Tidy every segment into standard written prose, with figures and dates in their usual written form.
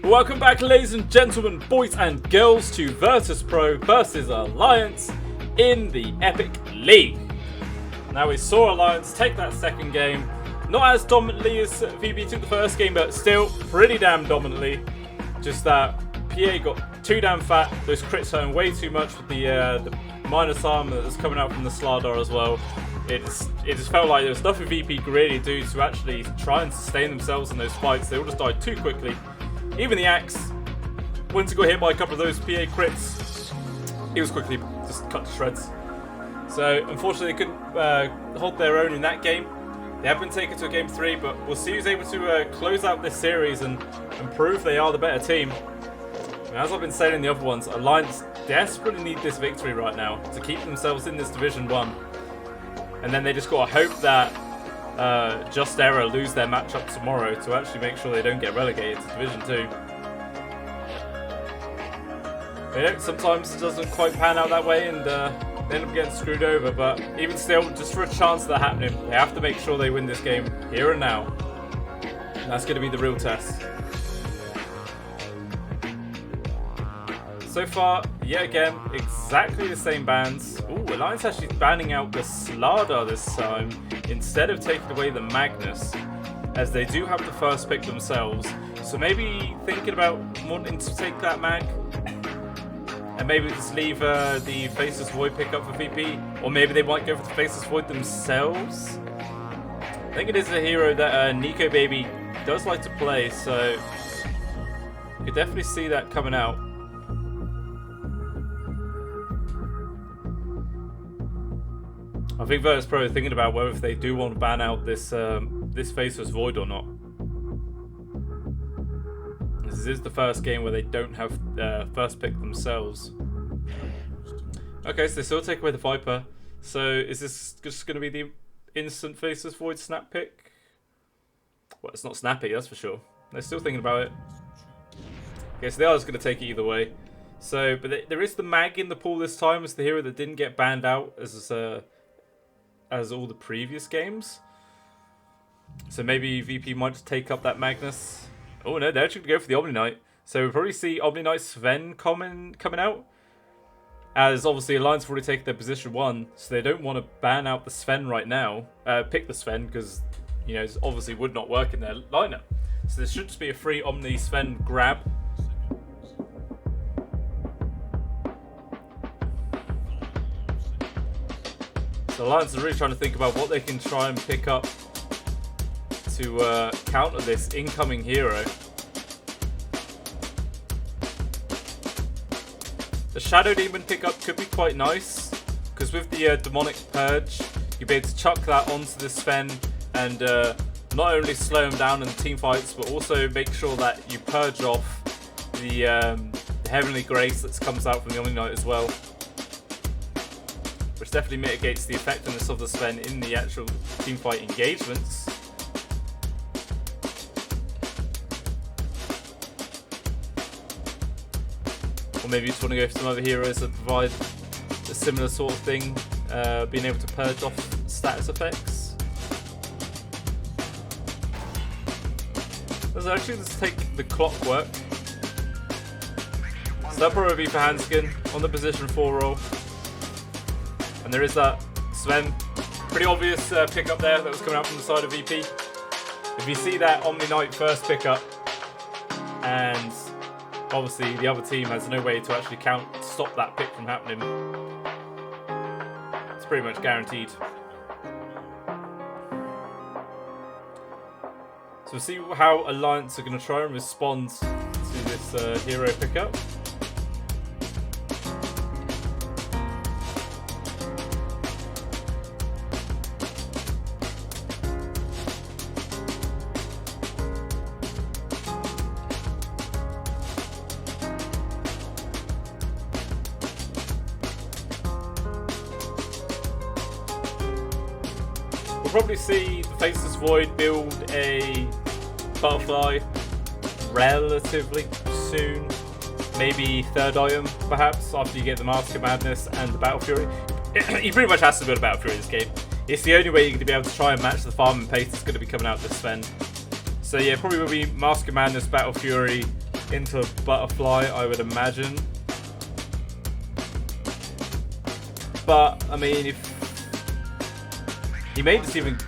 Welcome back, ladies and gentlemen, boys and girls, to Virtus Pro versus Alliance in the Epic League. Now, we saw Alliance take that second game, not as dominantly as VP took the first game, but still pretty damn dominantly. Just that PA got too damn fat, those crits hurting way too much with the minus armor that's coming out from the Slardar as well. It just felt like there was nothing VP could really do to actually try and sustain themselves in those fights. They all just died too quickly. Even the Axe, once it got hit by a couple of those PA crits, he was quickly just cut to shreds. So unfortunately they couldn't hold their own in that game. They have been taken to a game 3, but we'll see who's able to close out this series and prove they are the better team. And as I've been saying in the other ones, Alliance desperately need this victory right now to keep themselves in this Division 1. And then they just got to hope that Just Era lose their matchup tomorrow to actually make sure they don't get relegated to Division 2. You know, sometimes it doesn't quite pan out that way and they end up getting screwed over, but even still, just for a chance of that happening, they have to make sure they win this game here and now. And that's going to be the real test. So far, yet again, exactly the same bans. Ooh, Alliance actually banning out the Slardar this time instead of taking away the Magnus, as they do have the first pick themselves. So maybe thinking about wanting to take that Mag and maybe just leave the Faceless Void pick up for VP, or maybe they might go for the Faceless Void themselves. I think it is a hero that Nico Baby does like to play, so you could definitely see that coming out. I think Virtus Pro are thinking about whether if they do want to ban out this this Faceless Void or not. This is the first game where they don't have first pick themselves. Okay, so they still take away the Viper. So is this just going to be the instant Faceless Void snap pick? Well, it's not snappy, that's for sure. They're still thinking about it. Okay, so they are just going to take it either way. So, but there is the Mag in the pool this time as the hero that didn't get banned out as all the previous games. So maybe VP might just take up that Magnus. Oh no, they're actually going to go for the Omni Knight. So we'll probably see Omni Knight Sven coming out. As obviously Alliance have already taken their position 1, so they don't want to ban out the Sven right now. Pick the Sven, because, you know, it obviously would not work in their lineup. So this should just be a free Omni Sven grab. So Alliance are really trying to think about what they can try and pick up to counter this incoming hero. The Shadow Demon pickup could be quite nice, because with the Demonic Purge, you'll be able to chuck that onto the Sven and not only slow him down in team fights, but also make sure that you purge off the Heavenly Grace that comes out from the Omni Knight as well, which definitely mitigates the effectiveness of the Sven in the actual teamfight engagements. Or maybe you just want to go for some other heroes that provide a similar sort of thing, being able to purge off status effects. Let's actually just take the Clockwork. So that'll probably be for Hanskin on the position 4 roll. And there is that Sven, pretty obvious pickup there that was coming out from the side of VP. If you see that Omni Knight first pickup, and obviously the other team has no way to actually stop that pick from happening, it's pretty much guaranteed. So we'll see how Alliance are going to try and respond to this hero pickup. We'll probably see the Faceless Void build a Butterfly relatively soon. Maybe third item, perhaps, after you get the Mask of Madness and the Battle Fury. He pretty much has to build a Battle Fury in this game. It's the only way you're going to be able to try and match the farm and pace that's going to be coming out this Sven. So yeah, probably will be Mask of Madness, Battle Fury, into Butterfly, I would imagine. But, I mean, if he may just even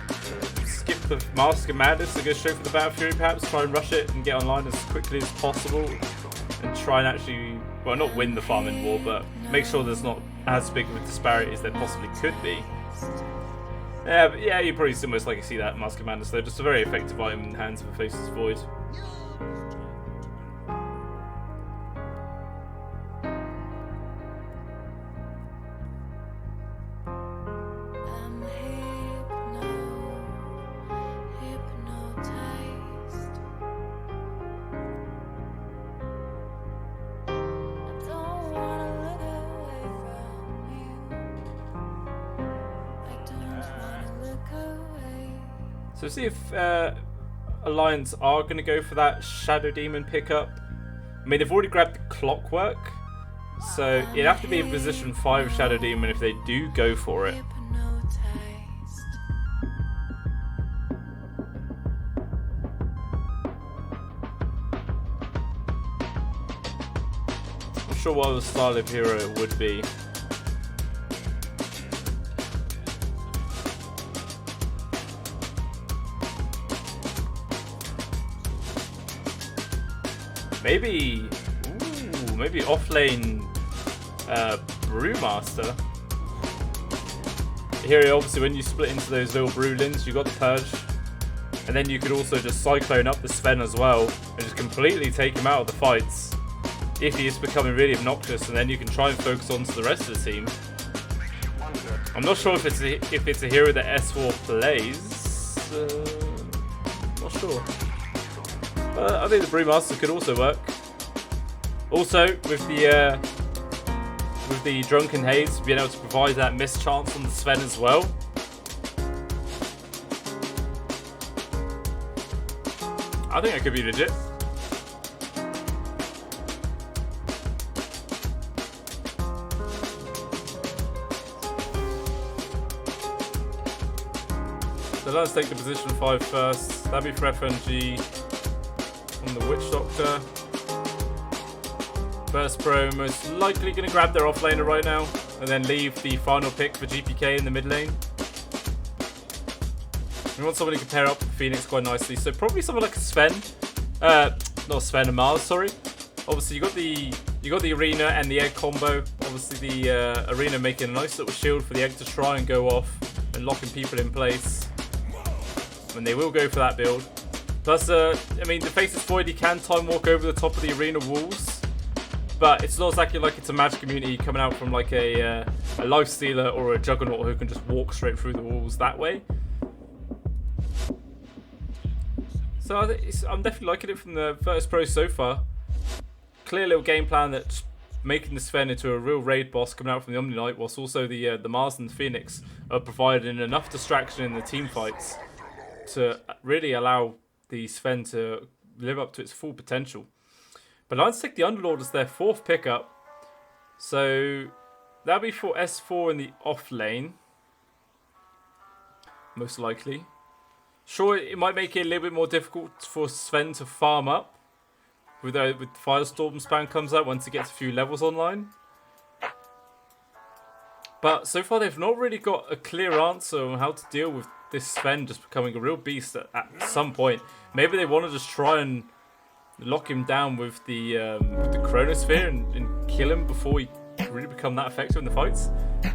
skip the Mask of Madness and go straight for the Battle Fury, perhaps try and rush it and get online as quickly as possible and try and actually, well, not win the farming war, but make sure there's not as big of a disparity as there possibly could be. Yeah, but yeah, you probably still most likely see that Mask of Madness though, just a very effective item in the hands of a Faceless Void. So see if Alliance are going to go for that Shadow Demon pickup. I mean, they've already grabbed the Clockwork, so it'd have to be in position 5 Shadow Demon if they do go for it. I'm not sure what other style of hero it would be. Maybe, ooh, maybe offlane Brewmaster. Here, obviously, when you split into those little Brewlins, you got the Purge, and then you could also just Cyclone up the Sven as well, and just completely take him out of the fights if he is becoming really obnoxious, and then you can try and focus on to the rest of the team. I'm not sure if it's a hero that S4 plays. Not sure. I think the Brewmaster could also work. Also, with the Drunken Haze, being able to provide that mischance on the Sven as well. I think that could be legit. So let's take the position 5 first. That'd be for FNG. On the Witch Doctor. Burst Pro most likely going to grab their offlaner right now and then leave the final pick for GPK in the mid lane. We want somebody to pair up with Phoenix quite nicely, so probably someone like a Sven. Not Sven and Mars, sorry. Obviously you got the Arena and the Egg combo. Obviously the Arena making a nice little shield for the Egg to try and go off and locking people in place. And they will go for that build. Plus, I mean, the Faceless Void, he can time walk over the top of the arena walls, but it's not exactly like it's a magic community coming out from like a Lifestealer or a Juggernaut who can just walk straight through the walls that way. So I'm definitely liking it from the Virtus Pro so far. Clear little game plan that's making the Sven into a real raid boss coming out from the Omni-Knight, whilst also the Mars and the Phoenix are providing enough distraction in the team fights to really allow the Sven to live up to its full potential. But Lions take the Underlord as their 4th pickup. So that'll be for S4 in the off lane. Most likely. Sure, it might make it a little bit more difficult for Sven to farm up with Firestorm spam comes out once he gets a few levels online. But so far they've not really got a clear answer on how to deal with this Sven just becoming a real beast at some point. Maybe they want to just try and lock him down with the Chronosphere and kill him before he really become that effective in the fights. I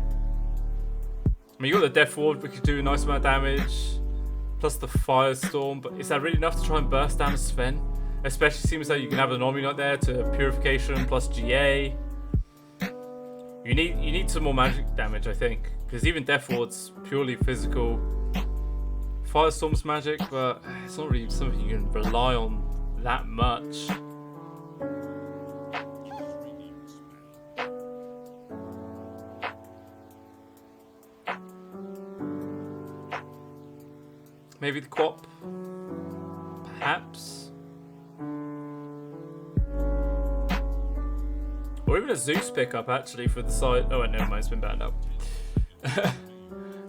mean, you got the Death Ward, which could do a nice amount of damage, plus the Firestorm, but is that really enough to try and burst down a Sven? Especially seems like you can have an Omni-Knight there to Purification plus GA. You need some more magic damage, I think, because even Death Ward's purely physical. Firestorm's magic, but it's not really something you can rely on that much. Maybe the Quap, perhaps, or even a Zeus pickup actually for the side. Oh, never mind, it's been banned up. I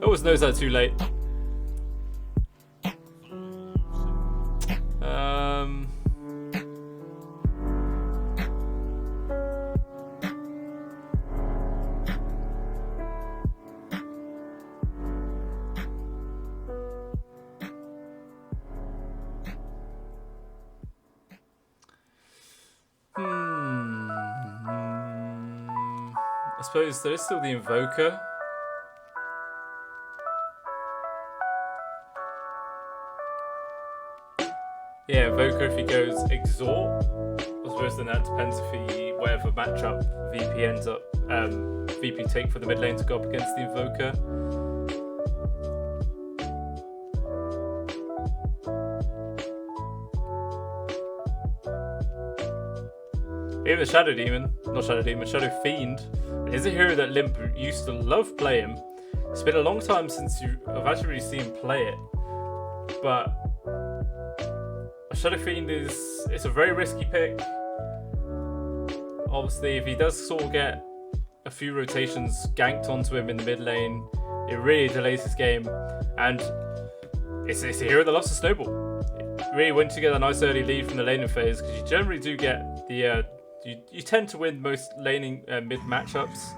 always knows that too late. I suppose there is still the Invoker. Yeah, Invoker if he goes Exhort. I suppose then that depends if he, whatever matchup VP ends up, VP take for the mid lane to go up against the Invoker. Even the Shadow Demon, not Shadow Demon, Shadow Fiend, is a hero that Limp used to love playing. It's been a long time since I've actually really seen him play it, but Shadow Fiend it's a very risky pick. Obviously, if he does sort of get a few rotations ganked onto him in the mid lane, it really delays his game, and it's a hero that loves to snowball. It really went to get a nice early lead from the laning phase, because you generally do get the you tend to win most laning mid matchups.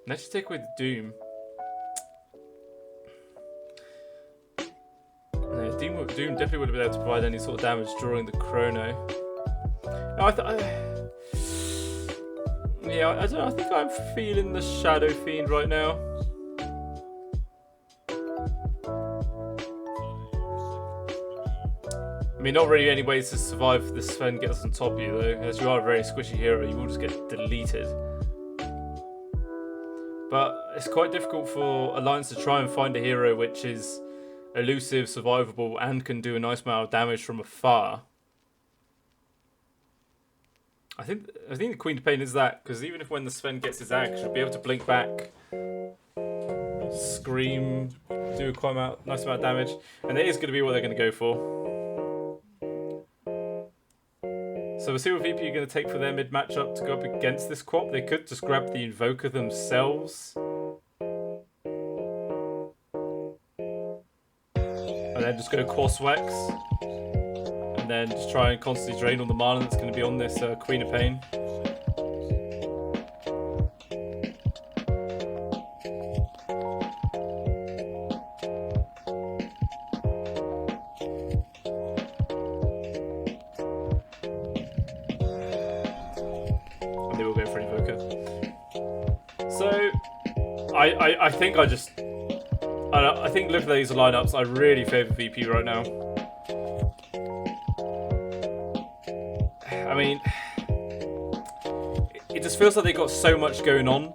Let's just take away the Doom. No, Doom definitely would have been able to provide any sort of damage during the chrono. No, I don't know. I think I'm feeling the Shadow Fiend right now. I mean, not really any ways to survive if this Sven gets on top of you, though. As you are a very squishy hero, you will just get deleted. But it's quite difficult for Alliance to try and find a hero which is elusive, survivable, and can do a nice amount of damage from afar. I think the Queen of Pain is that, because even if when the Sven gets his axe, she'll be able to blink back, scream, do quite a nice amount of damage, and that is going to be what they're going to go for. So we'll see what VP are going to take for their mid matchup to go up against this Quap. They could just grab the Invoker themselves. And then just go Crosswex. And then just try and constantly drain all the mana that's going to be on this Queen of Pain. I think I think looking at these lineups, I really favour VP right now. I mean, it just feels like they got so much going on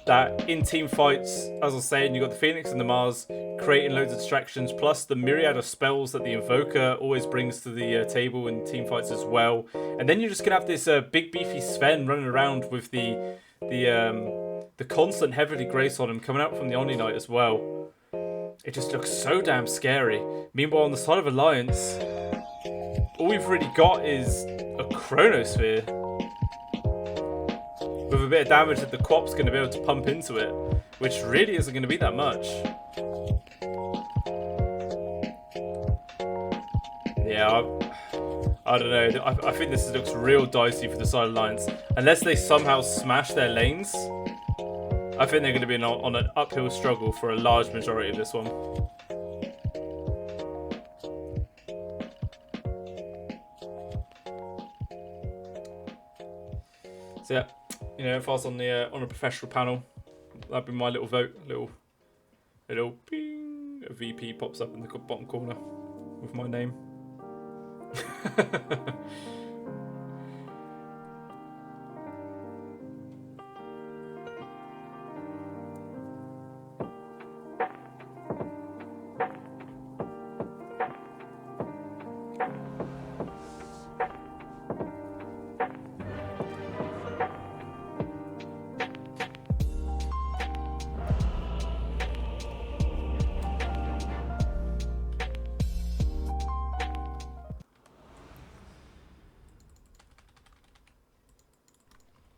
that in team fights, as I was saying, you got the Phoenix and the Mars creating loads of distractions, plus the myriad of spells that the Invoker always brings to the table in team fights as well. And then you're just gonna have this big beefy Sven running around with the constant heavily grace on him coming out from the Omni Knight as well. It just looks so damn scary. Meanwhile, on the side of Alliance, all we've really got is a Chronosphere with a bit of damage that the Quap's going to be able to pump into it, which really isn't going to be that much. Yeah, I don't know. I think this looks real dicey for the side of Alliance. Unless they somehow smash their lanes, I think they're going to be on an uphill struggle for a large majority of this one. So yeah, you know, if I was on a professional panel, that'd be my little vote. Little ping, a VP pops up in the bottom corner with my name.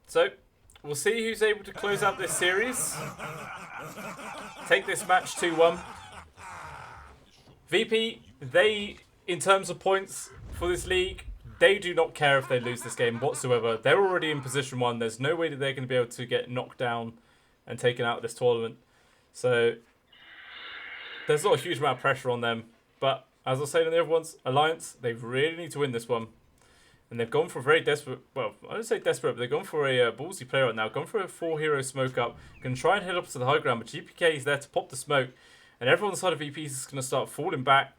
So, we'll see who's able to close out this series. Take this match 2-1. VP, they, in terms of points for this league, they do not care if they lose this game whatsoever. They're already in position 1. There's no way that they're going to be able to get knocked down and taken out of this tournament. So, there's not a huge amount of pressure on them. But as I was saying on the other ones, Alliance, they really need to win this one. And they've gone for a very desperate, well, I don't say desperate, but they've gone for a ballsy play right now. Gone for a 4-hero smoke up. Going to try and head up to the high ground, but GPK is there to pop the smoke. And everyone on the side of VP is going to start falling back.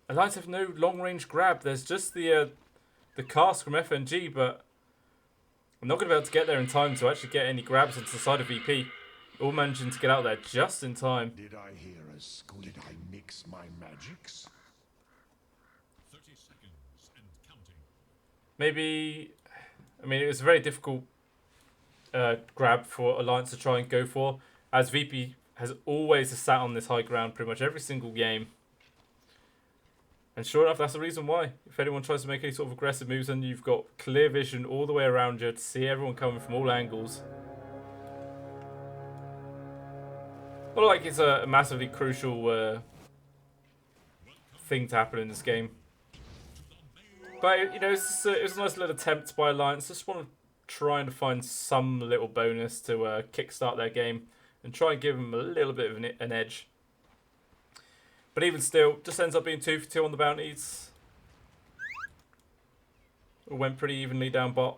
Alliance have no long-range grab. There's just the cast from FNG, but I'm not going to be able to get there in time to actually get any grabs onto the side of VP. All managing to get out there just in time. Did I hear a school? Did I mix my magics? 30 seconds and counting. Maybe, I mean, it was a very difficult grab for Alliance to try and go for, as VP has always sat on this high ground pretty much every single game. And sure enough, that's the reason why. If anyone tries to make any sort of aggressive moves, then you've got clear vision all the way around you to see everyone coming from all angles. Not like it's a massively crucial thing to happen in this game. But, you know, it was a nice little attempt by Alliance. Just want to try and find some little bonus to kickstart their game and try and give them a little bit of an edge. But even still, just ends up being 2 for 2 on the bounties. It went pretty evenly down bot.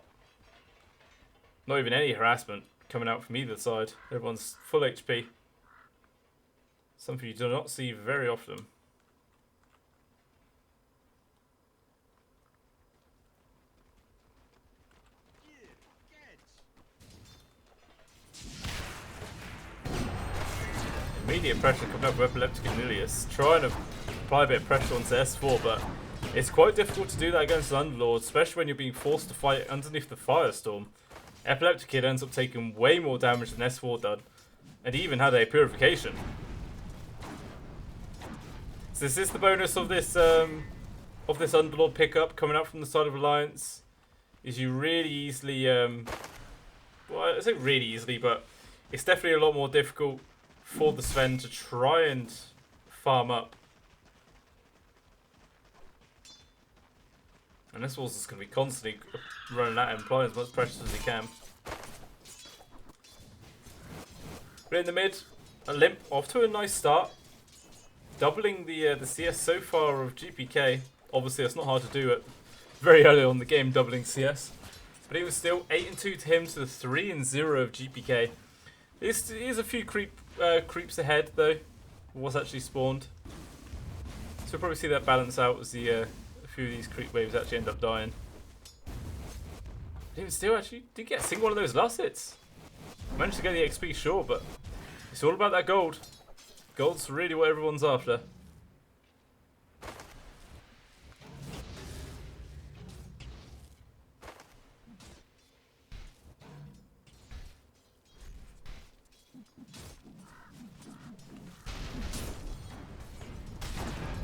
Not even any harassment coming out from either side. Everyone's full HP. Something you do not see very often. Immediate pressure coming up with Epileptic and Ilias. Trying to apply a bit of pressure onto S4, but it's quite difficult to do that against an Underlord, especially when you're being forced to fight underneath the Firestorm. Epileptic Kid ends up taking way more damage than S4 did, and he even had a Purification. So this is the bonus of this Underlord pickup coming up from the side of Alliance. Is you really easily, well, I say really easily, but it's definitely a lot more difficult for the Sven to try and farm up. And this wall's just going to be constantly running at him, applying as much pressure as he can. But in the mid, a Limp off to a nice start. Doubling the CS so far of GPK. Obviously, it's not hard to do it very early on in the game, doubling CS. But it was still 8-2 to him to the 3-0 of GPK. Here's a few creeps ahead, though. What's actually spawned. So we'll probably see that balance out as a few of these creep waves actually end up dying. But even still, actually, did get a single one of those last hits. Managed to get the XP, sure, but it's all about that gold. Gold's really what everyone's after.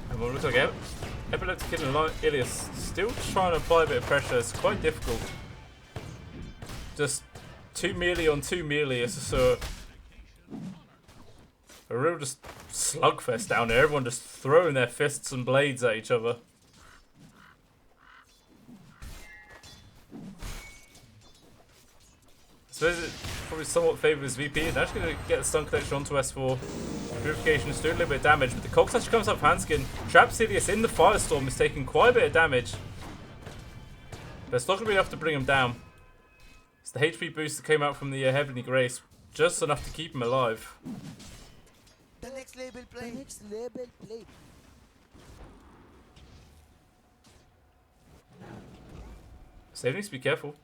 And what looks like Epileptic Kid and Ilias still trying to apply a bit of pressure. It's quite difficult. Just 2 melee on 2 melee. It's just a real just slugfest down there. Everyone just throwing their fists and blades at each other. I suppose it probably somewhat favours VP. They're actually going to get the stun collection onto S4. Purification is doing a little bit of damage, but the Cogs actually comes up Hanskin. Traps Ilias in the Firestorm is taking quite a bit of damage. But it's not going to be enough to bring him down. It's the HP boost that came out from the Heavenly Grace. Just enough to keep him alive. The next label play. The next label play. Save needs to be careful.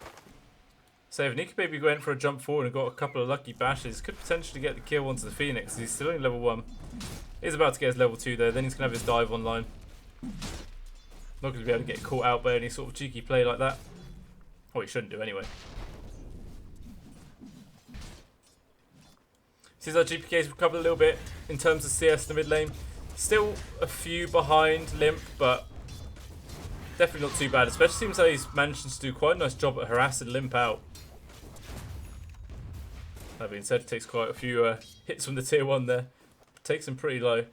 Save Nick maybe went for a jump forward and got a couple of lucky bashes. Could potentially get the kill onto the Phoenix. He's still only level 1. He's about to get his level 2 there. Then he's going to have his dive online. Not going to be able to get caught out by any sort of cheeky play like that. Oh, he shouldn't do anyway. Seems like GPK's recovered a little bit in terms of CS in the mid lane. Still a few behind Limp, but definitely not too bad. Especially seems like he's managed to do quite a nice job at harassing Limp out. That being said, it takes quite a few hits from the tier 1 there. Takes him pretty low.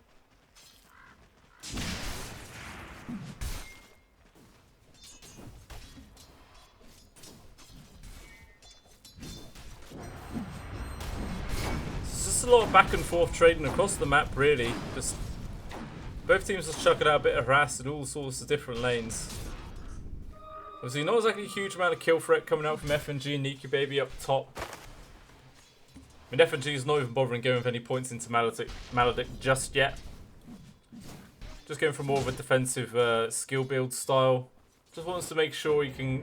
It's just a lot of back and forth trading across the map, really. Just Both teams just chucking out a bit of harass in all sorts of different lanes. Obviously, not exactly a huge amount of kill threat coming out from FNG and Nika Baby up top. I mean, FNG is not even bothering going with any points into Maledict just yet. Just going for more of a defensive skill build style. Just wants to make sure you can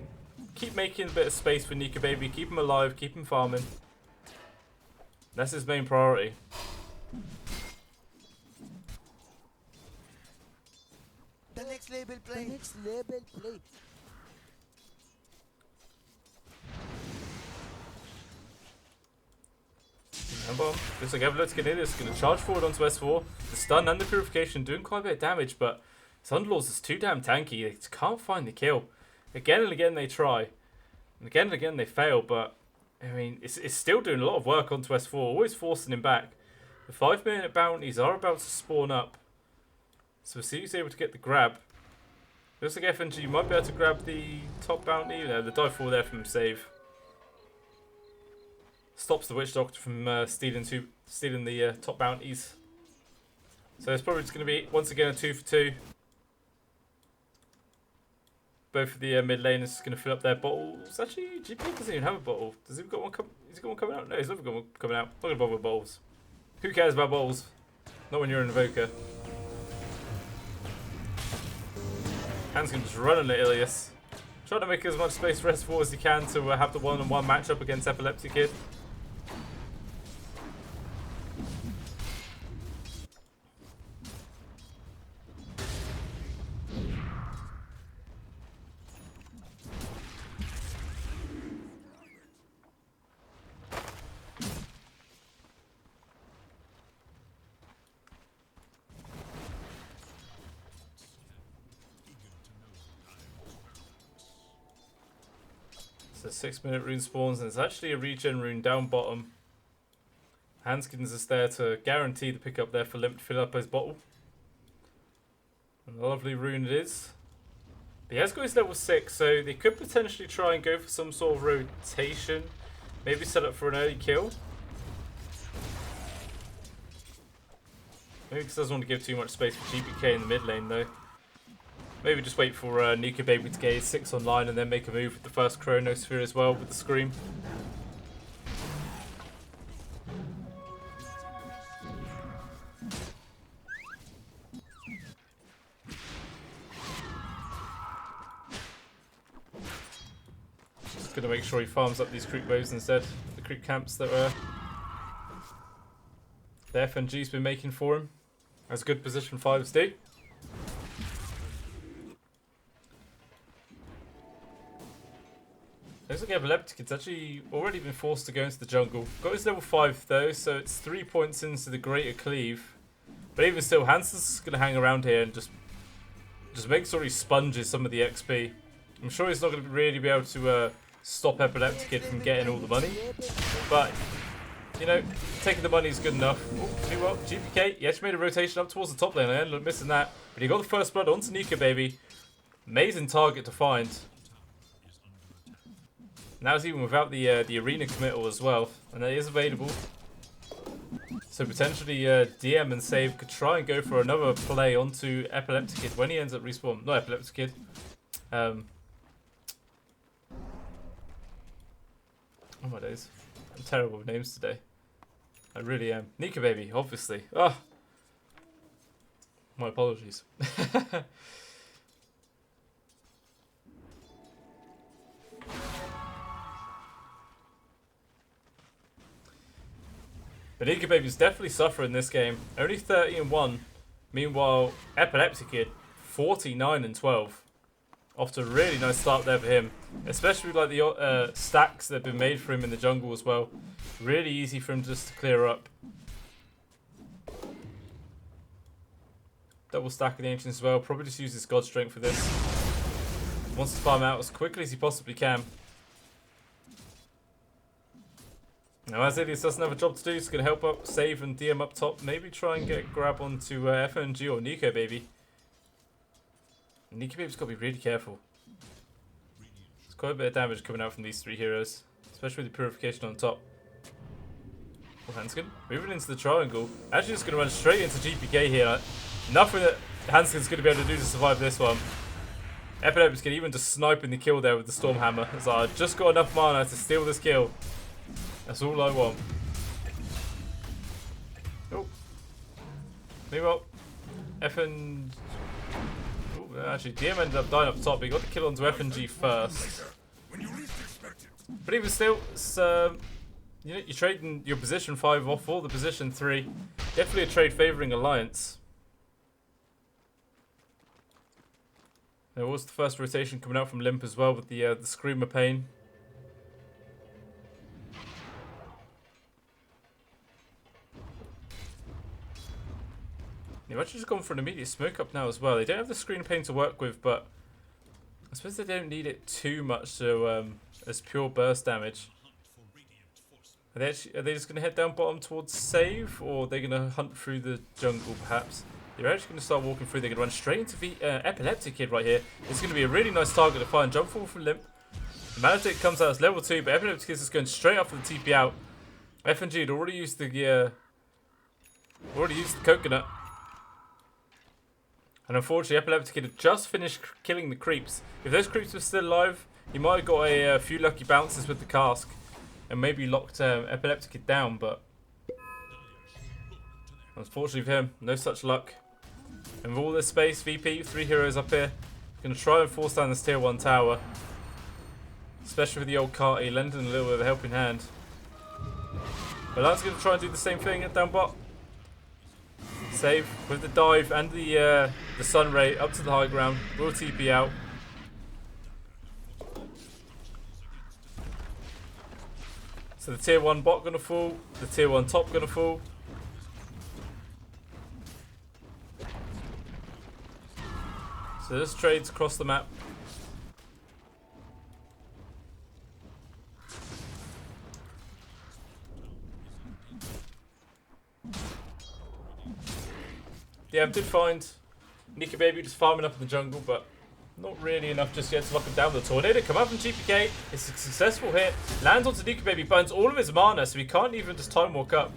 keep making a bit of space for Nika Baby, keep him alive, keep him farming. That's his main priority. The next label play. The next label play. Remember, looks like Epileptic is going to charge forward onto S4. The stun and the purification doing quite a bit of damage, but Thunderlords is too damn tanky. They can't find the kill. Again and again they try. And again they fail, but I mean, it's still doing a lot of work onto S4, always forcing him back. The 5-minute bounties are about to spawn up. So we'll see who's able to get the grab. Looks like FNG might be able to grab the top bounty. No, the dive fall there from save. Stops the Witch Doctor from stealing the top bounties. So it's probably just going to be, once again, a 2 for 2. Both of the mid laners is going to fill up their bottles. Actually, GP doesn't even have a bottle. Has he got one? Has he got one coming out? No, he's never got one coming out. Not going to bother with bottles. Who cares about bottles? Not when you're an Invoker. Hans can just run on the Ilias. Trying to make as much space for S4 as he can to have the one-on-one matchup against Epileptic Kid. So 6-minute rune spawns, and it's actually a regen rune down bottom. Hanskins is there to guarantee the pickup there for Limp to fill up his bottle. And a lovely rune it is. But he has got his level 6, so they could potentially try and go for some sort of rotation. Maybe set up for an early kill. Maybe because doesn't want to give too much space for GPK in the mid lane though. Maybe just wait for Nika Baby to get his 6 online and then make a move with the first Chronosphere as well with the Scream. Just gonna make sure he farms up these creep waves instead. The creep camps that the FNG's been making for him. As good position 5s do. Looks like Epileptic Kid's actually already been forced to go into the jungle. Got his level 5 though, so it's 3 points into the Greater Cleave. But even still, Hansen's going to hang around here and just make sure he sponges some of the XP. I'm sure he's not going to really be able to stop Epileptic Kid from getting all the money. But, you know, taking the money is good enough. Oh, do well. GPK, he actually made a rotation up towards the top lane. I ended up missing that. But he got the first blood onto Nika Baby. Amazing target to find. Now it's even without the arena committal as well, and that is available. So potentially DM and Save could try and go for another play onto Epileptic Kid when he ends up respawn. Not Epileptic Kid. Oh my days. I'm terrible with names today. I really am. Nika Baby, obviously. Oh, my apologies. But Nika Baby's definitely suffering this game. Only 30-1. Meanwhile, Epileptic Kid, 49-12. Off to a really nice start there for him. Especially like the stacks that have been made for him in the jungle as well. Really easy for him just to clear up. Double stack of the Ancients as well. Probably just use his God Strength for this. Wants to farm out as quickly as he possibly can. Now, as Ilias doesn't have a job to do, he's going to help up, save and DM up top. Maybe try and get a grab onto FNG or Nika Baby. Nika Baby's got to be really careful. There's quite a bit of damage coming out from these 3 heroes, especially with the purification on top. Oh, Hanskin moving into the triangle. Actually just going to run straight into GPK here. Nothing that Hanskin's going to be able to do to survive this one. Epilepticus even just sniping the kill there with the Stormhammer. It's like, I've just got enough mana to steal this kill. That's all I want. Oh. Meanwhile, F&... Oh, actually, DM ended up dying up top. He got the kill onto F&G first. But even still, it's, you know, you're trading your position 5 off for the position 3. Definitely a trade favouring Alliance. There was the first rotation coming out from Limp as well with the Screamer Pain. They've actually just gone for an immediate smoke up now as well. They don't have the Screen Pain to work with, but I suppose they don't need it too much to as pure burst damage. Are they just going to head down bottom towards save, or are they going to hunt through the jungle perhaps? They're actually going to start walking through. They're going to run straight into the Epileptic Kid right here. It's going to be a really nice target to find. Jump forward from Limp. The Maledict comes out as level 2, but Epileptic Kid is going straight up for the TP out. FNG had already used the coconut. And unfortunately, Epileptic Kid had just finished killing the creeps. If those creeps were still alive, he might have got a few lucky bounces with the cask and maybe locked Epileptic Kid down, but unfortunately for him, no such luck. And with all this space, VP, 3 heroes up here, going to try and force down this tier 1 tower. Especially with the old Carty, lending a little bit of a helping hand. But Lance going to try and do the same thing at down bot. Save with the dive and the Sun Ray up to the high ground. Will TP out. So the tier 1 bot going to fall. The tier 1 top going to fall. So there's trades across the map. Yeah, I did find Nika Baby just farming up in the jungle, but not really enough just yet to lock him down. The tornado come up from GPK. It's a successful hit. Lands onto Nika Baby, burns all of his mana, so he can't even just time walk up.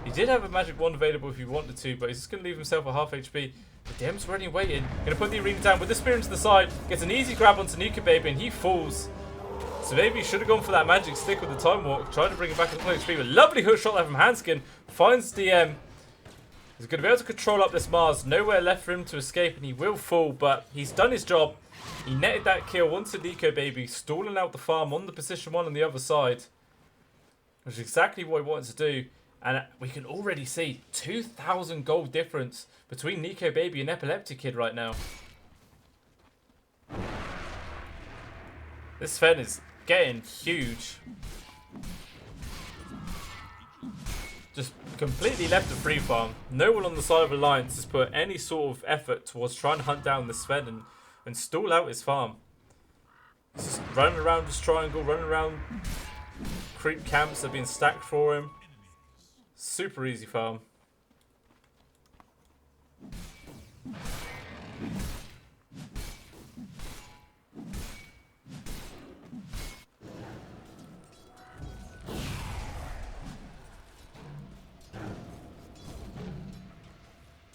He did have a magic wand available if he wanted to, but he's just going to leave himself a half HP. The DM's already waiting. Going to put the arena down with the spear into the side. Gets an easy grab onto Nika Baby, and he falls. So maybe he should have gone for that magic stick with the time walk, trying to bring him back to full HP. But lovely hook shot there from Hanskin. Finds DM. He's going to be able to control up this Mars. Nowhere left for him to escape, and he will fall, but he's done his job. He netted that kill onto Nika Baby, stalling out the farm on the position 1 on the other side. Which is exactly what he wanted to do. And we can already see 2,000 gold difference between Nika Baby and Epileptic Kid right now. This Sven is getting huge. Just completely left a free farm. No one on the side of Alliance has put any sort of effort towards trying to hunt down this Sven and stall out his farm. He's just running around this triangle, running around creep camps that have been stacked for him. Super easy farm.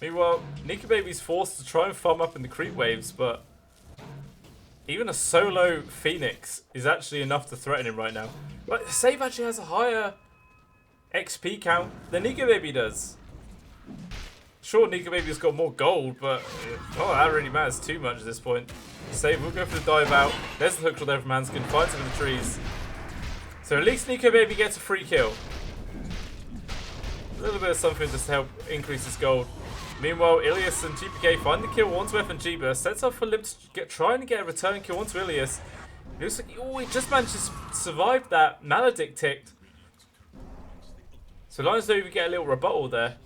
Meanwhile, Nika Baby's forced to try and farm up in the creep waves, but even a solo Phoenix is actually enough to threaten him right now. But Save actually has a higher XP count than Nika Baby does. Sure, Nika Baby's got more gold, but oh, that really matters too much at this point. Save will go for the dive out. There's the hook shot there from Hanskin. Finds him in the trees. So at least Nika Baby gets a free kill. A little bit of something just to help increase his gold. Meanwhile, Ilias and GPK find the kill onto FNG burst. Sets up for Limp to trying to get a return kill onto Ilias. It looks like he just managed to survive that Maledict ticked. So Lions don't even get a little rebuttal there.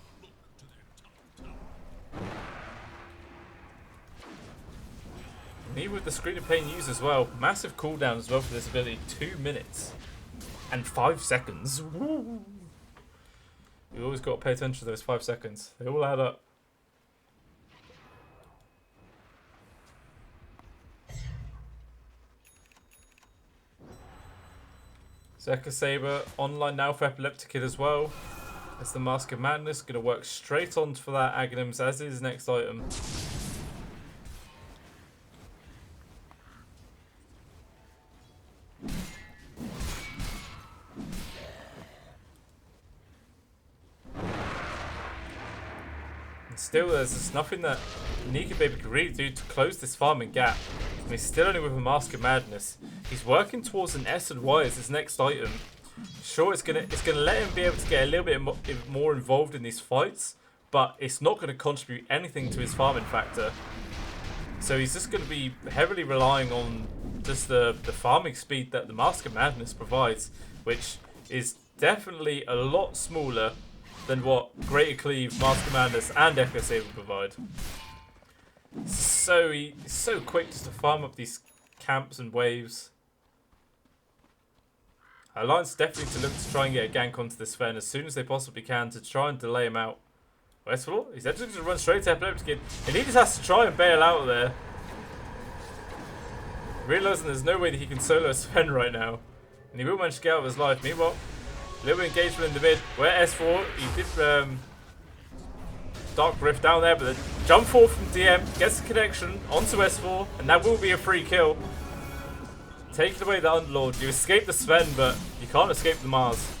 And even with the Screen of Pain used as well. Massive cooldown as well for this ability. 2 minutes and 5 seconds. Woo. You always got to pay attention to those 5 seconds. They all add up. Zeka Saber online now for Epileptic Kid as well. It's the Mask of Madness. Going to work straight on for that Aghanims as his next item. Still, there's just nothing that Nika Baby can really do to close this farming gap. And he's still only with a Mask of Madness. He's working towards an S and Y as his next item. Sure, it's gonna let him be able to get a little bit more involved in these fights, but it's not going to contribute anything to his farming factor. So he's just going to be heavily relying on just the farming speed that the Mask of Madness provides, which is definitely a lot smaller than what Greater Cleave, Mask of Madness, and Echo Saber provide. So he's so quick just to farm up these camps and waves. Alliance definitely to look to try and get a gank onto this Sven as soon as they possibly can to try and delay him out. Westfall, he's actually going to run straight to Epileptic Kid, and he just has to try and bail out there. Realising there's no way that he can solo a Sven right now, and he will manage to get out of his life. Meanwhile, a little bit of engagement in the mid, where S4, he did Dark Rift down there, but the jump forward from DM gets the connection onto S4, and that will be a free kill. Taking away the Underlord, you escape the Sven, but you can't escape the Mars.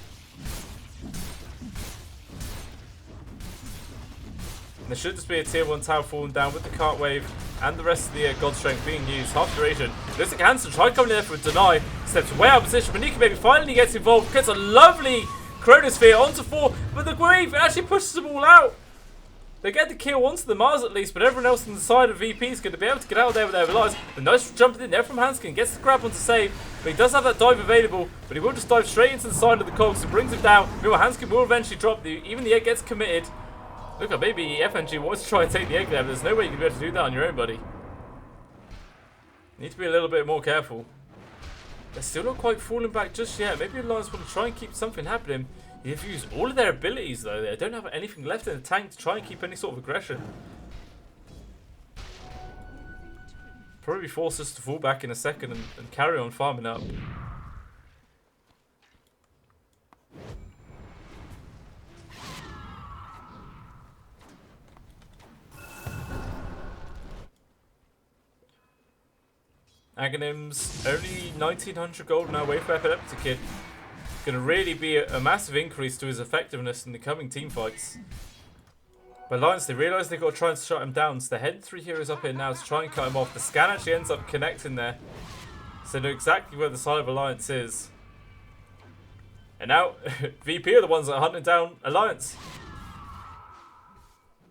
And there should just be a tier 1 tower falling down with the cart wave and the rest of the God Strength being used. Half duration. Looks like Hansen tried coming in there for a deny. Steps way out of position, but Nika Baby finally gets involved. Gets a lovely Chronosphere onto 4, but the wave actually pushes them all out. They get the kill onto the Mars at least, but everyone else on the side of VP is going to be able to get out of there with their lives. The nice jumping in there from Hanskin gets the grab onto save, but he does have that dive available, but he will just dive straight into the side of the cogs and brings him down. Meanwhile, Hanskin will eventually drop even the egg gets committed. Look at maybe FNG wants to try and take the egg there, but there's no way you can be able to do that on your own, buddy. Need to be a little bit more careful. They're still not quite falling back just yet. Maybe the Lions want to try and keep something happening. They've used all of their abilities though. They don't have anything left in the tank to try and keep any sort of aggression. Probably force us to fall back in a second and carry on farming up. Aghanims, only 1900 gold now away for Epileptic Kid. Going to really be a massive increase to his effectiveness in the coming team fights. But Alliance, they realise they've got to try and shut him down, so they're heading 3 heroes up here now to try and cut him off. The scan actually ends up connecting there, so they know exactly where the side of Alliance is. And now, VP are the ones that are hunting down Alliance.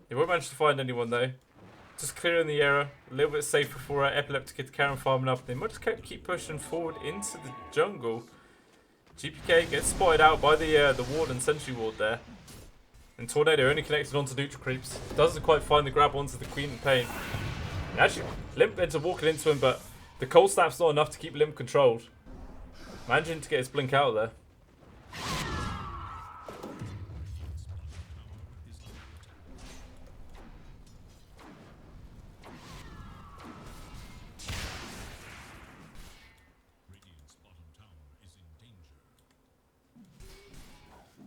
They won't manage to find anyone though. Just clearing the area, a little bit safer for Epileptic Kid to carry on farming up. They might just keep pushing forward into the jungle. GPK gets spotted out by the ward and sentry ward there. And Tornado only connected onto neutral creeps. Doesn't quite find the grab onto the Queen in Pain. And actually, Limp ends up walking into him, but the cold snap's not enough to keep Limp controlled. Managing to get his blink out of there.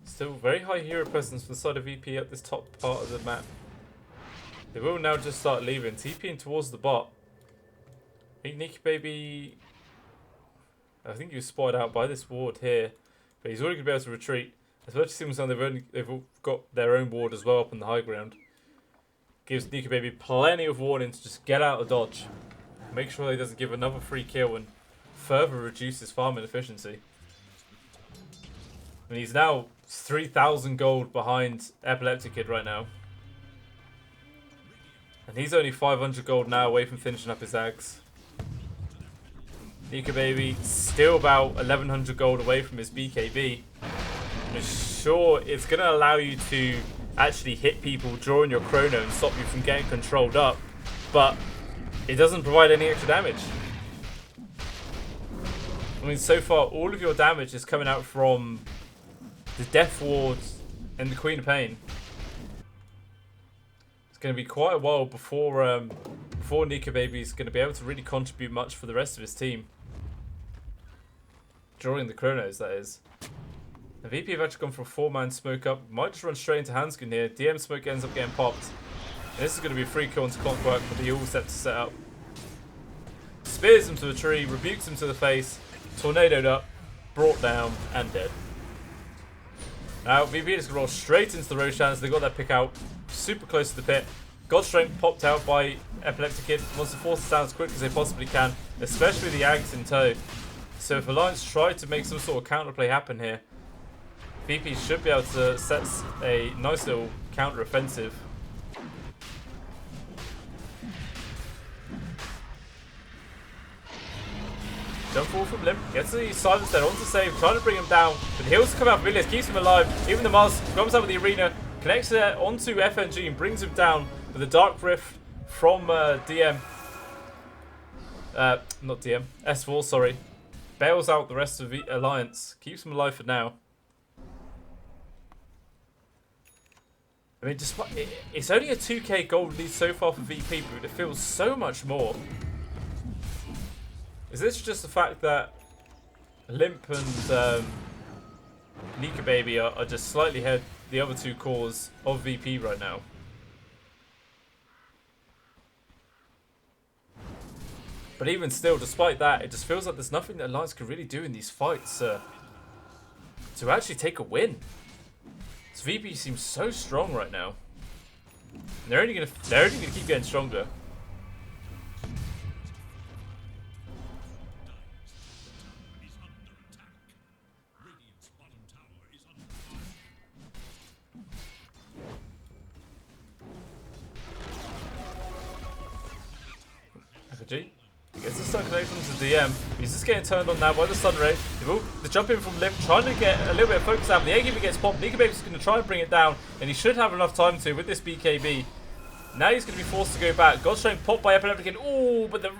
Still very high hero presence from the side of VP at this top part of the map. They will now just start leaving, TPing towards the bot. I think Nika Baby, I think he was spotted out by this ward here, but he's already going to be able to retreat. Especially since they've all got their own ward as well up on the high ground. Gives Nika Baby plenty of warning to just get out of dodge. Make sure he doesn't give another free kill and further reduce his farming efficiency. And he's now 3,000 gold behind Epileptic Kid right now. And he's only 500 gold now away from finishing up his axe. Nika Baby still about 1,100 gold away from his BKB. I'm sure it's going to allow you to actually hit people during your chrono and stop you from getting controlled up. But it doesn't provide any extra damage. I mean, so far all of your damage is coming out from the Death Wards and the Queen of Pain. It's going to be quite a while before Nika Baby is going to be able to really contribute much for the rest of his team. During the chronos, that is. The VP have actually gone for a 4-man smoke up. Might just run straight into Hanskin here. DM smoke ends up getting popped. And this is going to be a free kill into Clockwork, but they all set to set up. Spears him to the tree, rebukes him to the face, tornadoed up, brought down, and dead. Now, VP is going to roll straight into the Roshans. They got that pick out super close to the pit. God Strength popped out by Epileptic Kid. Wants to force it down as quick as they possibly can, especially with the Ags in tow. So if Alliance try to make some sort of counterplay happen here, VP should be able to set a nice little counter offensive. Jump forward from Limp, gets the silence there, onto save, trying to bring him down. But the heals come out from Ilias, keeps him alive. Even the Mars comes out with the arena, connects it onto FNG and brings him down with a Dark Rift from DM. Not DM, S4, sorry. Bails out the rest of the Alliance, keeps him alive for now. I mean, despite it's only a 2k gold lead so far for VP, but it feels so much more. Is this just the fact that Limp and Nika Baby are just slightly ahead the other two cores of VP right now? But even still, despite that, it just feels like there's nothing that Alliance can really do in these fights to actually take a win. So VP seems so strong right now. And they're only gonna keep getting stronger. FNG. He gets the stun connection to DM. He's just getting turned on now by the stun ray. The jump in from Limp, trying to get a little bit of focus out. The AGB gets popped. Nika Baby's going to try and bring it down, and he should have enough time to with this BKB. Now he's going to be forced to go back. Godstrain popped by Epileptic Kid. Ooh, but the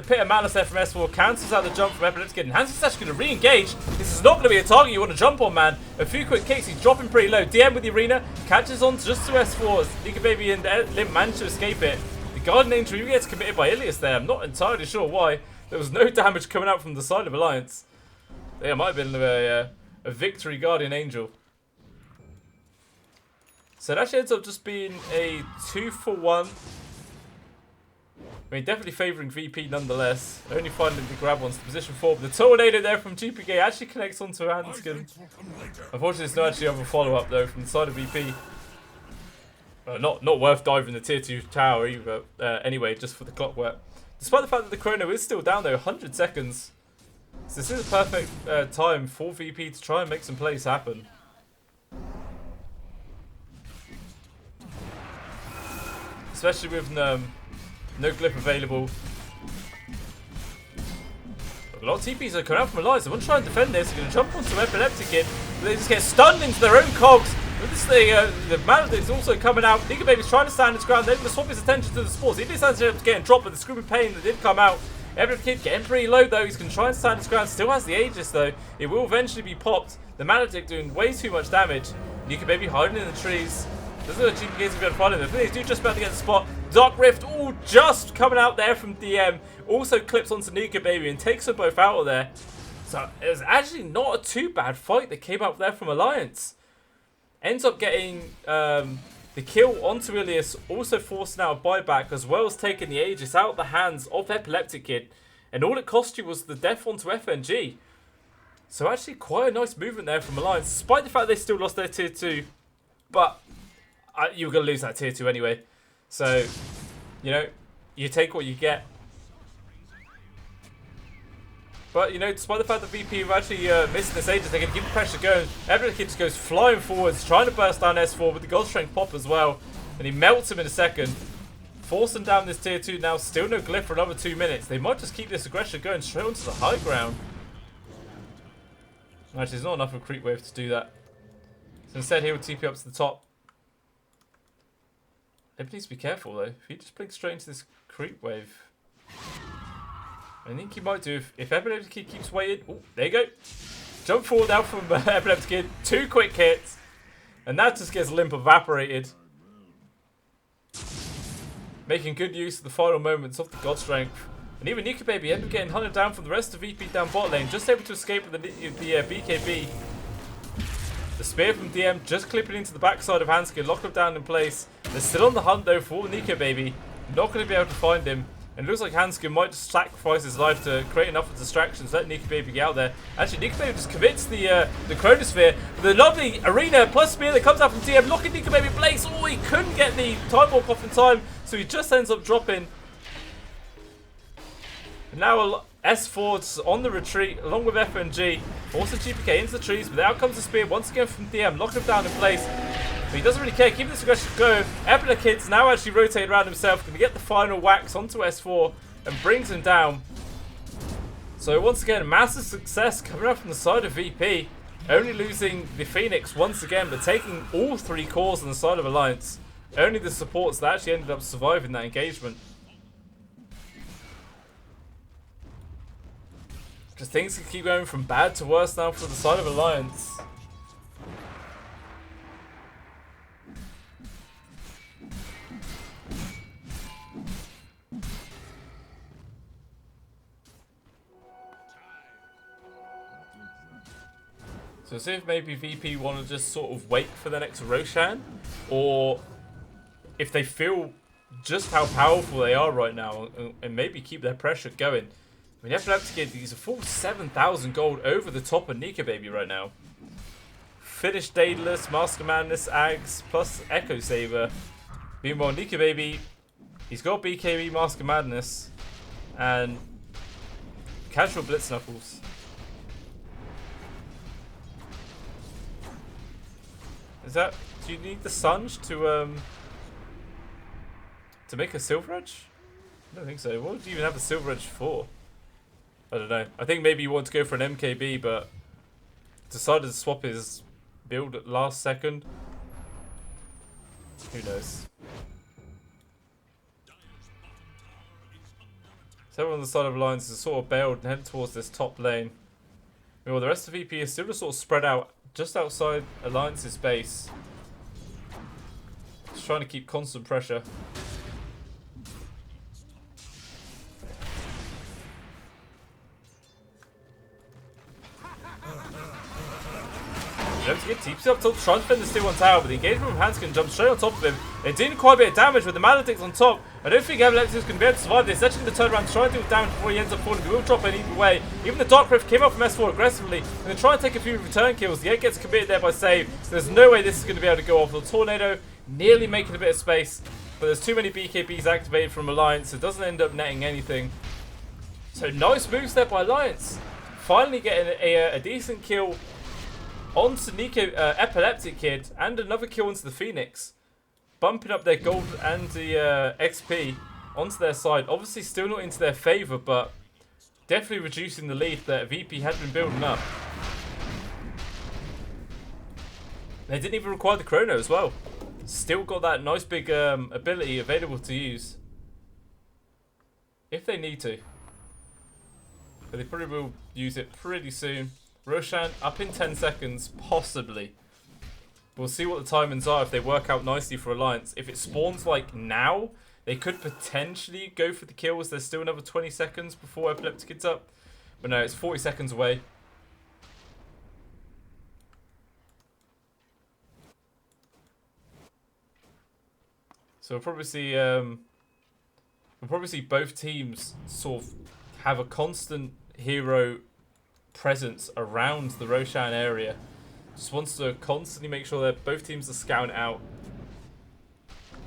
Pit of Malice there from S4 cancels out the jump from Epileptic Kid. And Hansen's actually going to re-engage. This is not going to be a target you want to jump on, man. A few quick kicks. He's dropping pretty low. DM with the arena. Catches on just to S4 as Nika Baby and Limp manage to escape it. Guardian Angel even gets committed by Ilias there. I'm not entirely sure why. There was no damage coming out from the side of Alliance. There might have been a victory Guardian Angel. So it actually ends up just being a 2-for-1. I mean, definitely favouring VP nonetheless. Only finding the grab once to position 4. But the tornado there from GPK actually connects onto Hanskin. Unfortunately, there's no actually other follow-up though from the side of VP. Not worth diving the tier 2 tower either, anyway, just for the clockwork. Despite the fact that the chrono is still down though, 100 seconds. So this is a perfect time for VP to try and make some plays happen. Especially with no glyph available. A lot of TPs are coming out from Alliance. They want to try and defend this. They're going to jump onto Epileptic Kid, but they just get stunned into their own cogs. But this the Maladin's also coming out. Nika Baby's trying to stand his ground. They're going to swap his attention to the sports. He decides to get dropped, but the Screaming Pain that did come out. Epileptic Kid getting pretty low though. He's going to try and stand his ground. Still has the Aegis though. It will eventually be popped. The Maladic doing way too much damage. Nika Baby hiding in the trees. Doesn't look like GPK's going to be able to find him. The thing is, do just about to get the spot. Dark Rift, all just coming out there from DM. Also clips onto Nika Baby and takes them both out of there. So it was actually not a too bad fight that came out there from Alliance. Ends up getting the kill onto Ilias, also forcing out a buyback, as well as taking the Aegis out of the hands of Epileptic Kid. And all it cost you was the death onto FNG. So actually quite a nice movement there from Alliance, despite the fact they still lost their tier 2. But you were going to lose that tier 2 anyway. So, you know, you take what you get. But, you know, despite the fact that VP have actually missing this Aegis, they're going to keep the pressure going. Epileptic Kid just goes flying forwards, trying to burst down S4 with the God Strength pop as well. And he melts him in a second. Forcing down this tier 2 now. Still no glyph for another 2 minutes. They might just keep this aggression going straight onto the high ground. Actually, there's not enough of a creep wave to do that. So instead, he will TP up to the top. Limp needs to be careful though. If he just blinks straight into this creep wave, I think he might do if Epileptic Kid keeps waiting. Oh, there you go. Jump forward now from Epileptic Kid. 2 quick hits. And that just gets Limp evaporated. Making good use of the final moments of the God Strength. And even Nika Baby ended up getting hunted down from the rest of VP down bot lane. Just able to escape with the BKB. The spear from DM just clipping into the backside of Hanskin. Lock him down in place. They're still on the hunt though for Nika Baby. Not going to be able to find him. And it looks like Hanskin might just sacrifice his life to create enough distractions, let Nika Baby get out there. Actually, Nika Baby just commits the Chronosphere. The lovely Arena plus spear that comes out from DM. Look at Nika Baby Blaze. Oh, he couldn't get the Time Warp off in time, so he just ends up dropping. And now S4's on the retreat, along with FNG. Forcing GPK into the trees, but out comes the spear once again from DM, locking him down in place. But he doesn't really care, keeping this aggression going. Epilep Kid's now actually rotating around himself, going to get the final wax onto S4 and brings him down. So once again, massive success coming up from the side of VP. Only losing the Phoenix once again, but taking all 3 cores on the side of Alliance. Only the supports that actually ended up surviving that engagement. Because things can keep going from bad to worse now for the side of Alliance. So see if maybe VP want to just sort of wait for the next Roshan, or if they feel just how powerful they are right now and maybe keep their pressure going. I mean, Epileptic Kid, he's a full 7,000 gold over the top of Nika Baby right now. Finished Daedalus, Master Madness, Ags, plus Echo Saber. Meanwhile, Nika Baby, he's got BKB, Master Madness, and Casual Blitz Knuckles. Is that... do you need the Sunge to make a Silver Edge? I don't think so. What would you even have a Silver Edge for? I don't know. I think maybe you want to go for an MKB, but decided to swap his build at last second. Who knows? So everyone on the side of Alliance is sort of bailed and heading towards this top lane. Meanwhile, the rest of VP is still just sort of spread out just outside Alliance's base. Just trying to keep constant pressure. To get TPC up top, trying to defend the Steel 1 tower, but the engagement from Hanskin jumps straight on top of him. They're doing quite a bit of damage with the Maledicts on top. I don't think Epileptic is going to be able to survive this. Actually, the turnaround trying to do damage before he ends up falling. He will drop in either way. Even the Dark Rift came up from S4 aggressively. And they try and take a few return kills. The 8 gets committed there by Save. So there's no way this is going to be able to go off. The Tornado nearly making a bit of space, but there's too many BKBs activated from Alliance. So it doesn't end up netting anything. So nice moves there by Alliance. Finally getting a decent kill onto Epileptic Kid, and another kill onto the Phoenix, bumping up their gold and the XP onto their side. Obviously still not into their favour, but definitely reducing the lead that VP had been building up. They didn't even require the Chrono as well. Still got that nice big ability available to use if they need to. But they probably will use it pretty soon. Roshan up in 10 seconds, possibly. We'll see what the timings are if they work out nicely for Alliance. If it spawns like now, they could potentially go for the kills. There's still another 20 seconds before Epileptic Kid's up. But no, it's 40 seconds away. So we'll probably see both teams sort of have a constant hero presence around the Roshan area. Just wants to constantly make sure that both teams are scouting out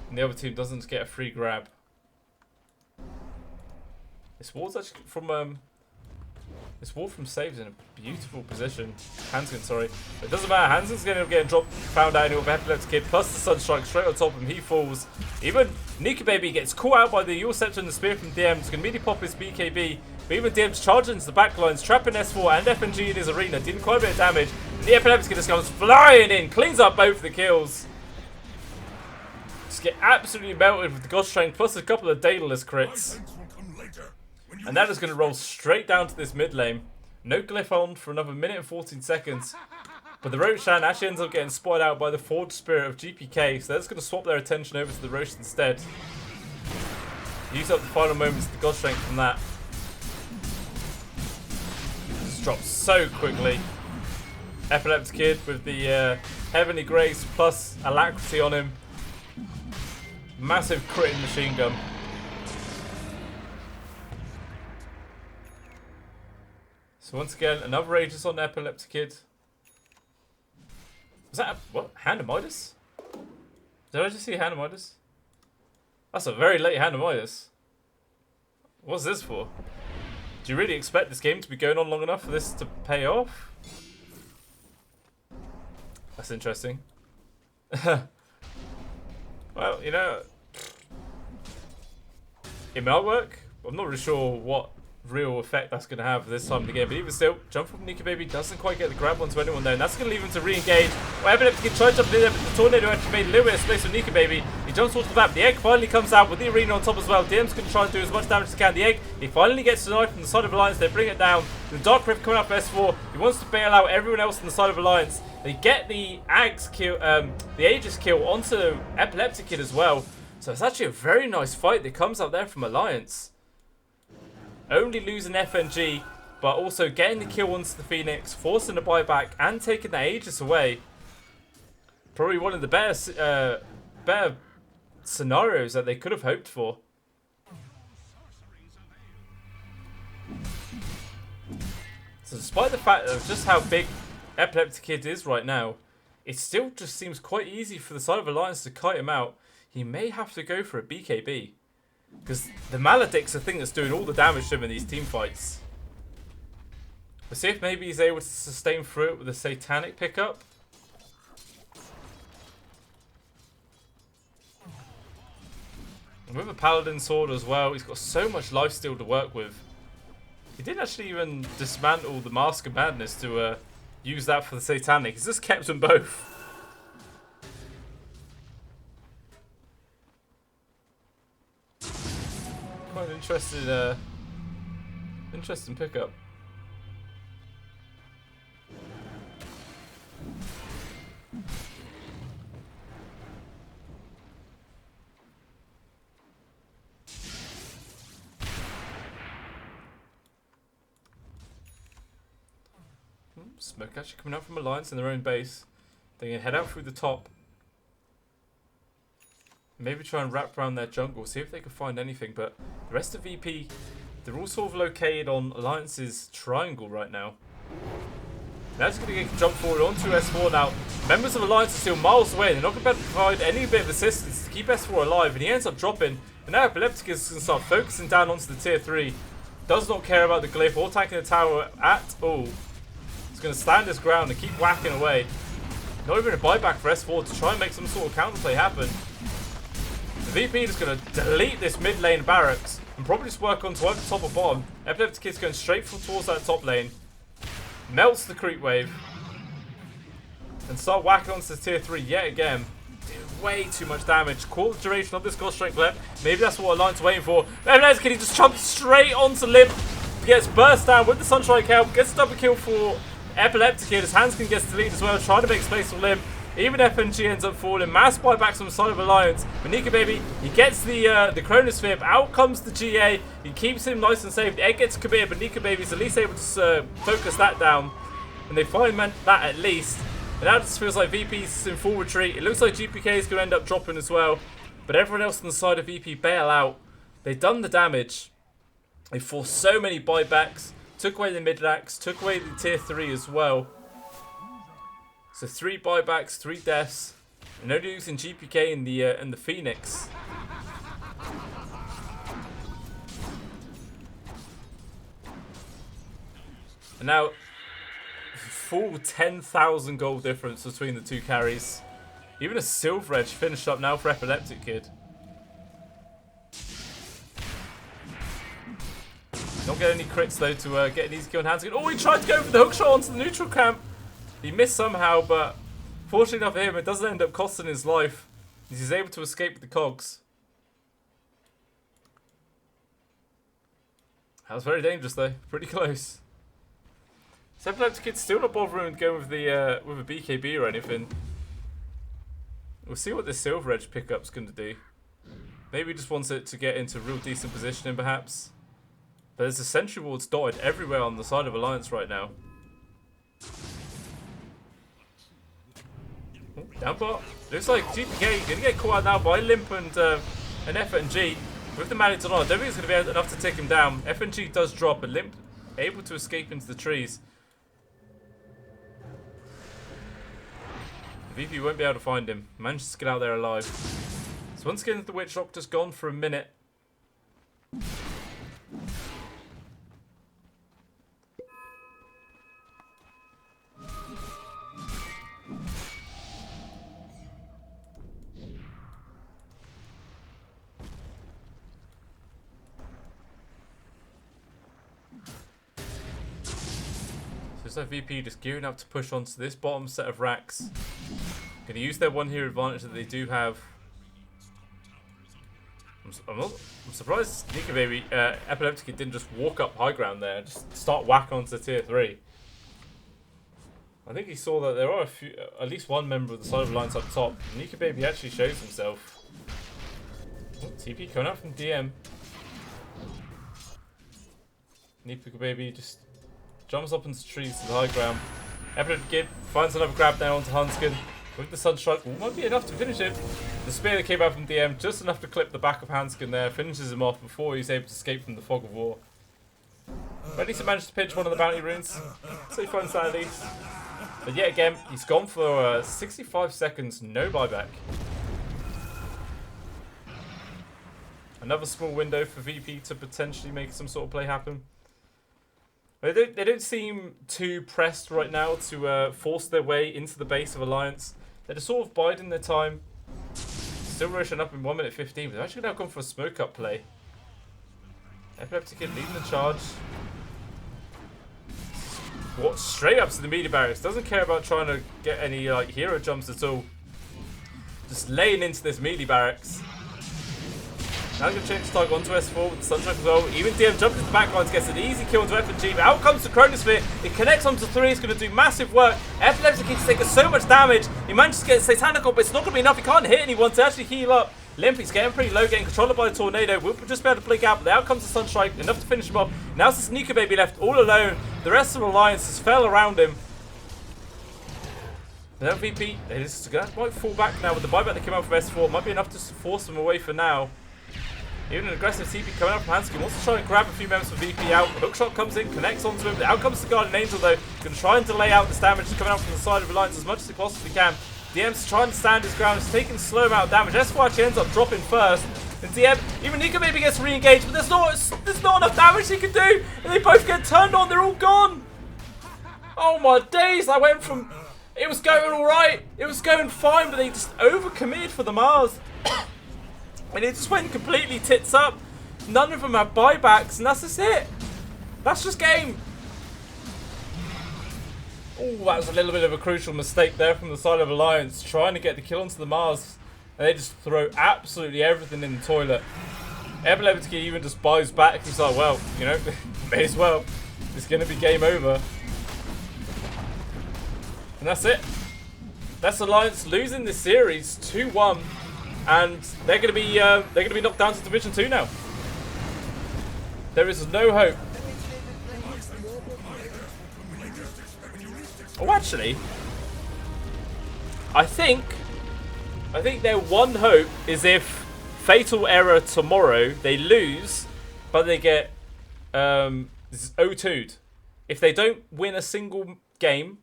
and the other team doesn't get a free grab. This ward's actually from Save's in a beautiful position. Hanskin, sorry. But it doesn't matter. Hanskin's going to get dropped, found out with Epileptic Kid, plus the Sunstrike straight on top of him. He falls. Even Nika Baby gets caught out by the Eul Scepter and the Spear from DM. He's going to immediately pop his BKB. But even DM's charging into the backlines, trapping S4 and FNG in his arena, dealing quite a bit of damage. And the Epileptic Kid just comes flying in, cleans up both the kills. Just get absolutely melted with the Ghost Strength plus a couple of Daedalus crits. And that is going to roll straight down to this mid lane. No glyph on for another minute and 14 seconds. But the Roshan actually ends up getting spotted out by the Forge Spirit of GPK. So that's going to swap their attention over to the Rosh instead. Use up the final moments of the God Strength from that. Just drops so quickly. Epileptic Kid with the Heavenly Grace plus Alacrity on him. Massive crit in machine gun. So once again, another Aegis on Epileptic Kid. Was that what? Hand of Midas? Did I just see Hand of Midas? That's a very late Hand of Midas. What's this for? Do you really expect this game to be going on long enough for this to pay off? That's interesting. Well, you know, it might work. I'm not really sure what real effect that's going to have this time of the game, but even still, jump from Nika Baby doesn't quite get the grab onto anyone there, and that's going to leave him to re-engage. Well, Epileptic Kid tried to jump in there, but the Tornado actually made a little bit of space for Nika Baby. He jumps towards the back. The egg finally comes out with the arena on top as well. DM's going to try and do as much damage as he can. The egg, he finally gets the knife from the side of Alliance. They bring it down. The Dark Rift coming up for S4. He wants to bail out everyone else on the side of Alliance. They get the Axe kill, the Aegis kill onto Epileptic Kid as well. So it's actually a very nice fight that comes out there from Alliance. Only losing FNG, but also getting the kill onto the Phoenix, forcing the buyback, and taking the Aegis away. Probably one of the better scenarios that they could have hoped for. So despite the fact of just how big Epileptic Kid is right now, it still just seems quite easy for the side of Alliance to kite him out. He may have to go for a BKB. Because the Maledict's the thing that's doing all the damage to him in these team fights. We'll see if maybe he's able to sustain through it with a Satanic pickup. And with a Paladin sword as well, he's got so much lifesteal to work with. He didn't actually even dismantle the Mask of Madness to use that for the Satanic. He's just kept them both. Quite an interesting pickup. Smoke actually coming out from Alliance in their own base. They can head out through the top. Maybe try and wrap around their jungle, see if they can find anything, but the rest of VP, they're all sort of located on Alliance's triangle right now. Now just going to get jump forward onto S4 now. Members of Alliance are still miles away, they're not going to be able to provide any bit of assistance to keep S4 alive, and he ends up dropping, and now Epileptic is going to start focusing down onto the tier 3. Does not care about the glyph or attacking the tower at all. He's going to stand his ground and keep whacking away. Not even a buyback for S4 to try and make some sort of counterplay happen. The VP is going to delete this mid lane barracks and probably just work on to either top or bottom. Epileptic Kid's going straight towards that top lane. Melts the creep wave. And start whacking onto the tier 3 yet again. Did way too much damage. Caught the duration of this God Strength left. Maybe that's what Alliance waiting for. Epileptic Kid, he just jumps straight onto Limp. Gets burst down with the Sunstrike help. Gets a double kill for Epileptic Kid. His Hanskin gets deleted as well, trying to make space for Limp. Even FNG ends up falling. Mass buybacks on the side of Alliance. But Nika Baby, he gets the Chronosphere. Out comes the GA. He keeps him nice and safe. The egg gets committed, but Nika Baby's at least able to focus that down. And they find that at least. And now it just feels like VP's in full retreat. It looks like GPK is going to end up dropping as well. But everyone else on the side of VP bail out. They've done the damage. They forced so many buybacks. Took away the mid-lax. Took away the tier 3 as well. So 3 buybacks, 3 deaths, and only using GPK in the Phoenix. And now, full 10,000 gold difference between the two carries. Even a Silver Edge finished up now for Epileptic Kid. Not getting any crits though to get an easy kill on hands. Oh, he tried to go for the hookshot onto the neutral camp. He missed somehow, but fortunately enough for him, it doesn't end up costing his life. He's able to escape with the cogs. That was very dangerous though, pretty close. So Epileptic Kid's still not bothering to go with a BKB or anything. We'll see what this Silver Edge pickup's going to do. Maybe he just wants it to get into real decent positioning perhaps. But there's a sentry wards dotted everywhere on the side of Alliance right now. Down bot. Looks like GPK going to get caught out now by Limp and FNG. With the Mallet on, I don't think it's going to be enough to take him down. FNG does drop, but Limp able to escape into the trees. The VP won't be able to find him. Manages to get out there alive. So once again, the Witch Doctor's gone for a minute. So VP just gearing up to push onto this bottom set of racks. Going to use their one hero advantage that they do have. I'm surprised Nika Baby, Epileptic didn't just walk up high ground there and just start whacking onto tier 3. I think he saw that there are at least one member of the Silent Alliance up top. Nika Baby actually shows himself. Oh, TP coming out from DM. Nika Baby just jumps up into the trees to the high ground. Epileptic finds another grab down onto Hanskin. With the Sunstrike, might be enough to finish it. The spear that came out from DM, just enough to clip the back of Hanskin there, finishes him off before he's able to escape from the fog of war. But at least he managed to pinch one of the bounty runes, so he finds that at least. But yet again, he's gone for 65 seconds, no buyback. Another small window for VP to potentially make some sort of play happen. They don't seem too pressed right now to force their way into the base of Alliance. They're just sort of biding their time. Still rushing up in 1 minute 15, but they're actually now gone for a smoke up play. Epileptic leading the charge. What? Straight up to the media barracks. Doesn't care about trying to get any like hero jumps at all. Just laying into this melee barracks. Now going to change the target onto S4 with the Sunstrike as well. Even DM jumps into the backlines, gets an easy kill onto FNG. But out comes the Chronosphere. It connects onto 3. It's going to do massive work. Epileptic keeps taking so much damage. He manages to get Satanic on, but it's not going to be enough. He can't hit anyone to actually heal up. Limpy's getting pretty low, getting controlled by the Tornado. Will just be able to blink out, but the out comes the Sunstrike. Enough to finish him off. Now it's the Sneaker Baby left all alone. The rest of the Alliance has fell around him. The VP, they just might fall back now with the buyback that came out from S4. Might be enough to force them away for now. Even an aggressive TP coming out from Hanskin. Wants to try and grab a few members of VP out. Hookshot comes in, connects onto him. Out comes the Guardian Angel though. Going to try and delay out this damage coming out from the side of Alliance as much as he possibly can. DM's trying to stand his ground. He's taking slow amount of damage. S4 actually ends up dropping first. And DM, even Nika maybe gets re-engaged, but there's not enough damage he can do. And they both get turned on. They're all gone. Oh my days. I went from... It was going alright. It was going fine, but they just overcommitted for the Mars. And it just went completely tits up. None of them have buybacks, and that's just it. That's just game. Oh, that was a little bit of a crucial mistake there from the side of Alliance, trying to get the kill onto the Mars. And they just throw absolutely everything in the toilet. Epileptic even just buys back. He's like, well, you know, may as well. It's going to be game over. And that's it. That's Alliance losing this series 2-1. And they're going to be knocked down to Division 2 now. There is no hope. Oh, actually, I think their one hope is if fatal error tomorrow they lose, but they get 0-2'd. If they don't win a single game,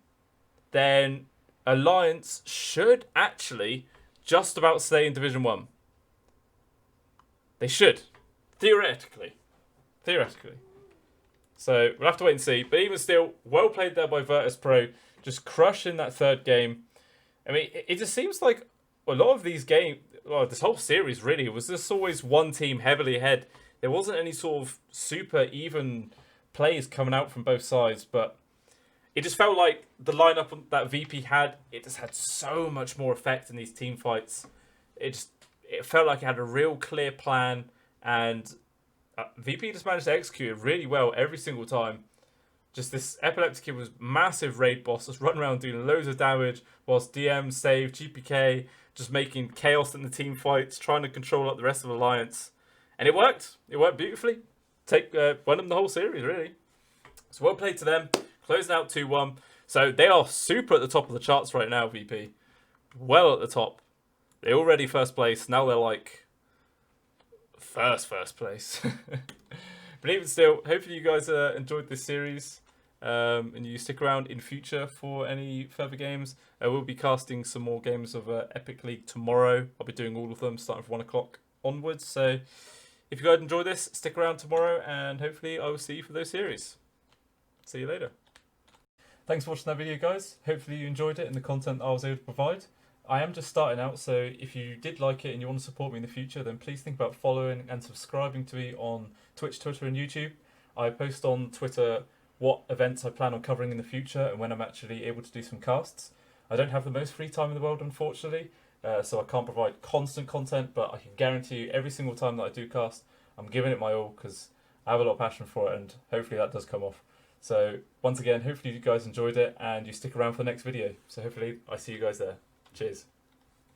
then Alliance should actually just about stay in Division 1. They should. Theoretically. So, we'll have to wait and see. But even still, well played there by Virtus Pro. Just crushing that third game. I mean, it just seems like a lot of these games... Well, this whole series, really, was just always one team heavily ahead. There wasn't any sort of super even plays coming out from both sides, but... It just felt like the lineup that VP had, it just had so much more effect in these team fights. It felt like it had a real clear plan, and VP just managed to execute it really well every single time. Just this Epileptic Kid was massive raid boss, just running around doing loads of damage, whilst DM, Save, GPK, just making chaos in the team fights, trying to control up the rest of Alliance. And it worked. It worked beautifully. Won them the whole series, really. So well played to them. Closing out 2-1. So they are super at the top of the charts right now, VP. Well at the top. They're already first place. Now they're like first place. But even still, hopefully you guys enjoyed this series. And you stick around in future for any further games. We'll be casting some more games of Epic League tomorrow. I'll be doing all of them starting from 1 o'clock onwards. So if you guys enjoy this, stick around tomorrow and hopefully I will see you for those series. See you later. Thanks for watching that video, guys. Hopefully you enjoyed it and the content I was able to provide. I am just starting out, so if you did like it and you want to support me in the future, then please think about following and subscribing to me on Twitch, Twitter and YouTube. I post on Twitter what events I plan on covering in the future and when I'm actually able to do some casts. I don't have the most free time in the world, unfortunately, so I can't provide constant content, but I can guarantee you every single time that I do cast, I'm giving it my all because I have a lot of passion for it and hopefully that does come off. So once again, hopefully you guys enjoyed it and you stick around for the next video. So hopefully I see you guys there. Cheers.